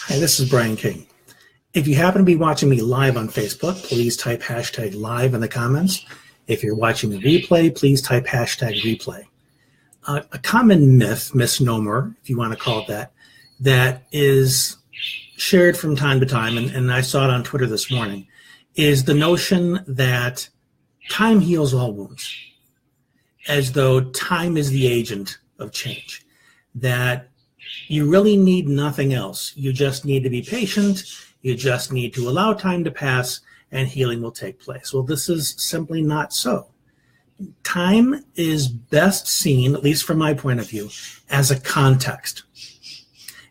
Hey, this is Brian King. If you happen to be watching me live on Facebook, please type hashtag live in the comments. If you're watching the replay, please type hashtag replay. A common myth, misnomer, if you want to call it that, that is shared from time to time, and I saw it on Twitter this morning, is the notion that time heals all wounds, as though time is the agent of change, that you really need nothing else. You just need to be patient. You just need to allow time to pass and healing will take place. Well, this is simply not so. Time is best seen, at least from my point of view, as a context.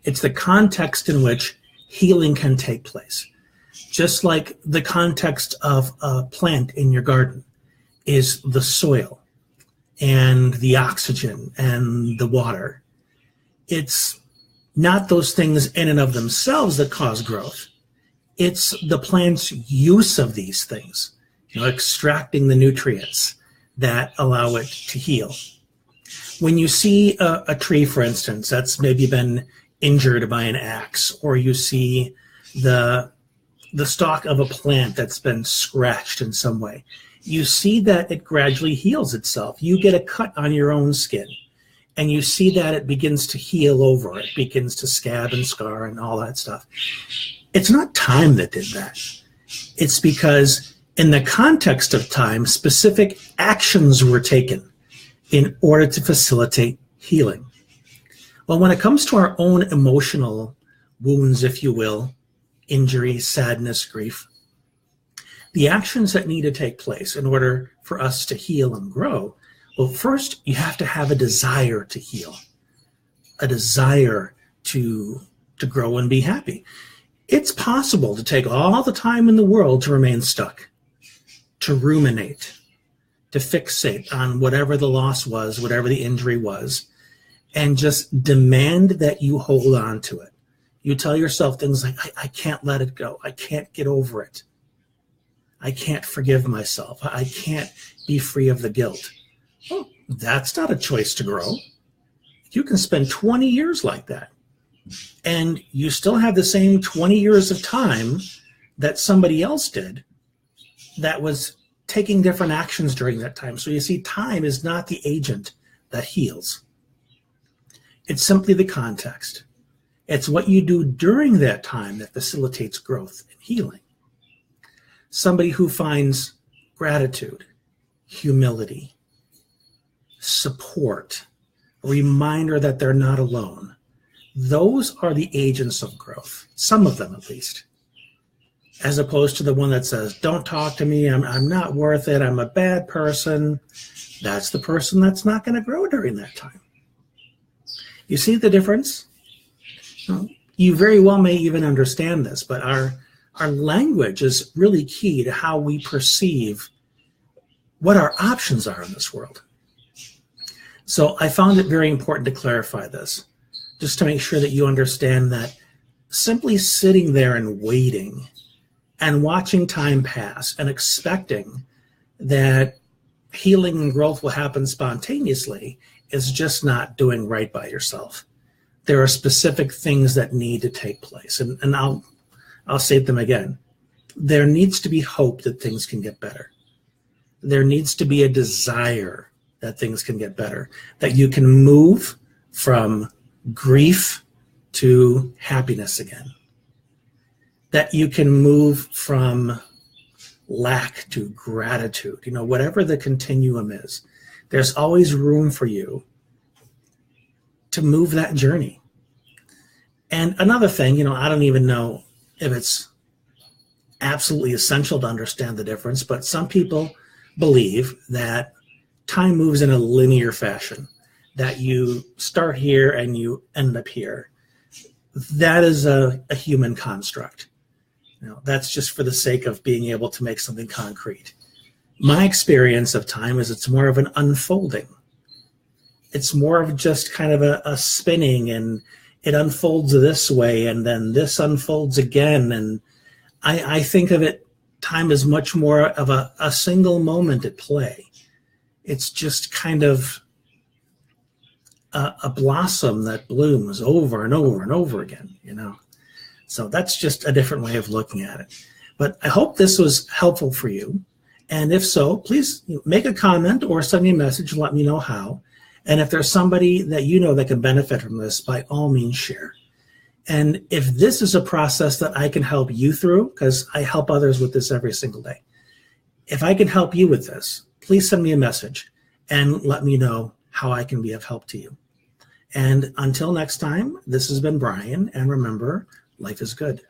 It's the context in which healing can take place. Just like the context of a plant in your garden is the soil and the oxygen and the water. It's not those things in and of themselves that cause growth. It's the plant's use of these things, extracting the nutrients that allow it to heal. When you see a tree, for instance, that's maybe been injured by an axe, or you see the stalk of a plant that's been scratched in some way, you see that it gradually heals itself. You get a cut on your own skin, and you see that it begins to heal over. It begins to scab and scar and all that stuff. It's not time that did that. It's because in the context of time, specific actions were taken in order to facilitate healing. Well, when it comes to our own emotional wounds, if you will, injury, sadness, grief, the actions that need to take place in order for us to heal and grow, well, first, you have to have a desire to heal, a desire to grow and be happy. It's possible to take all the time in the world to remain stuck, to ruminate, to fixate on whatever the loss was, whatever the injury was, and just demand that you hold on to it. You tell yourself things like, I can't let it go. I can't get over it. I can't forgive myself. I can't be free of the guilt. Well, that's not a choice to grow. You can spend 20 years like that, and you still have the same 20 years of time that somebody else did that was taking different actions during that time. So you see, time is not the agent that heals. It's simply the context. It's what you do during that time that facilitates growth and healing. Somebody who finds gratitude, humility, support, a reminder that they're not alone, those are the agents of growth, some of them at least, as opposed to the one that says, don't talk to me, I'm not worth it, I'm a bad person. That's the person that's not going to grow during that time. You see the difference? You very well may even understand this, but our language is really key to how we perceive what our options are in this world. So I found it very important to clarify this, just to make sure that you understand that simply sitting there and waiting and watching time pass and expecting that healing and growth will happen spontaneously is just not doing right by yourself. There are specific things that need to take place, and I'll say them again. There needs to be hope that things can get better. There needs to be a desire that things can get better, that you can move from grief to happiness again, that you can move from lack to gratitude. Whatever the continuum is, there's always room for you to move that journey. And another thing, I don't even know if it's absolutely essential to understand the difference, but some people believe that time moves in a linear fashion, that you start here and you end up here. That is a human construct. That's just for the sake of being able to make something concrete. My experience of time is it's more of an unfolding. It's more of just kind of a spinning, and it unfolds this way, and then this unfolds again. And I think of it, time is much more of a single moment at play. It's just kind of a blossom that blooms over and over and over again, So that's just a different way of looking at it. But I hope this was helpful for you. And if so, please make a comment or send me a message and let me know how. And if there's somebody that you know that can benefit from this, by all means share. And if this is a process that I can help you through, because I help others with this every single day, if I can help you with this, please send me a message and let me know how I can be of help to you. And until next time, this has been Brian, and remember, life is good.